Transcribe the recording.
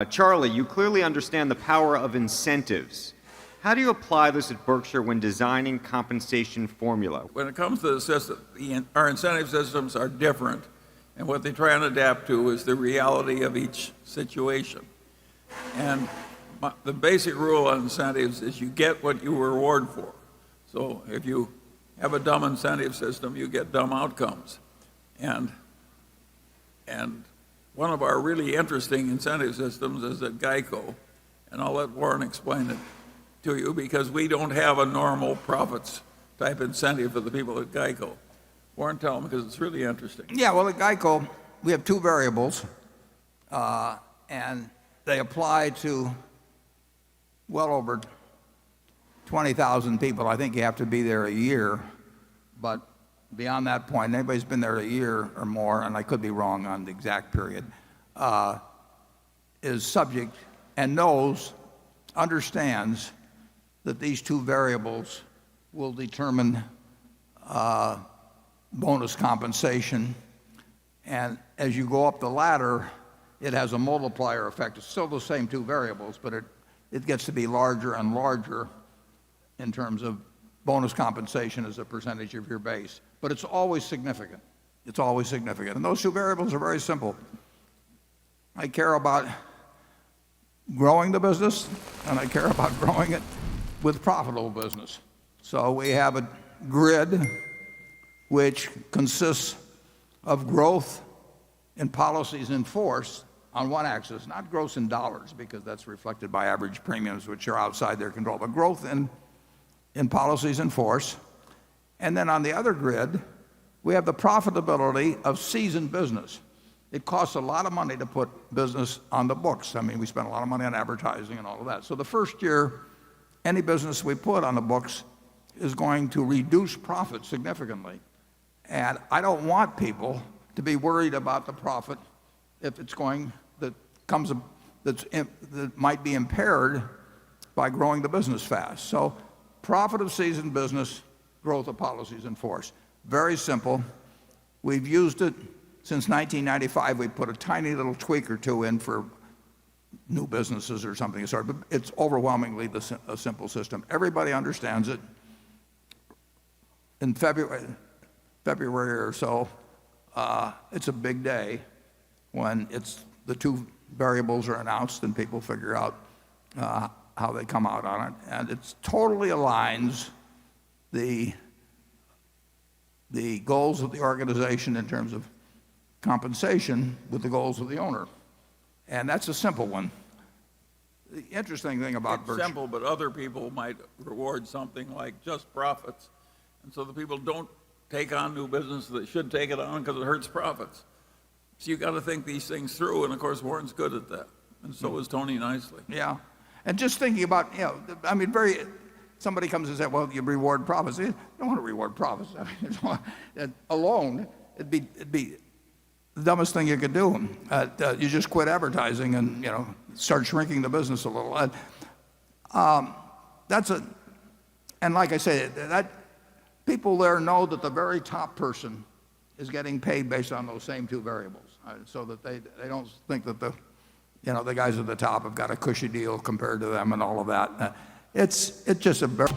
Charlie, you clearly understand the power of incentives. How do you apply this at Berkshire when designing compensation formula? When it comes to the system, our incentive systems are different, and what they try and adapt to is the reality of each situation. And the basic rule on incentives is you get what you reward for. So if you have a dumb incentive system, you get dumb outcomes. And one of our really interesting incentive systems is at Geico, and I'll let Warren explain it to you, because we don't have a normal profits type incentive for the people at Geico. Warren, tell them, because it's really interesting. Yeah, well, at Geico, we have two variables, and they apply to well over 20,000 people. I think you have to be there a year, but beyond that point, anybody's been there a year or more, and I could be wrong on the exact period, is subject and understands that these two variables will determine bonus compensation. And as you go up the ladder, it has a multiplier effect. It's still the same two variables, but it gets to be larger and larger in terms of bonus compensation as a percentage of your base. But it's always significant. It's always significant. And those two variables are very simple. I care about growing the business, and I care about growing it with profitable business. So we have a grid which consists of growth in policies in force on one axis, not growth in dollars, because that's reflected by average premiums, which are outside their control, but growth in policies in force. And then on the other grid, we have the profitability of seasoned business. It costs a lot of money to put business on the books. I mean, we spend a lot of money on advertising and all of that. So the first year, any business we put on the books is going to reduce profit significantly. And I don't want people to be worried about the profit if it's going that might be impaired by growing the business fast. So profit of seasoned business, growth of policies in force. Very simple. We've used it since 1995. We put a tiny little tweak or two in for new businesses or something of the sort, but it's overwhelmingly a simple system. Everybody understands it. In February or so, it's a big day when the two variables are announced and people figure out how they come out on it. And it totally aligns the goals of the organization in terms of compensation with the goals of the owner. And that's a simple one. The interesting thing about Berkshire. It's simple, but other people might reward something like just profits. And so the people don't take on new business that should take it on because it hurts profits. So you've got to think these things through, and of course Warren's good at that. And so is Tony nicely. Yeah. And just thinking about, I mean, somebody comes and says, well, you reward profits. You don't want to reward profits. I mean, alone, it'd be the dumbest thing you could do. You just quit advertising and start shrinking the business a little. And like I say, that people there know that the very top person is getting paid based on those same two variables, so that they don't think that the guys at the top have got a cushy deal compared to them and all of that. It's just a very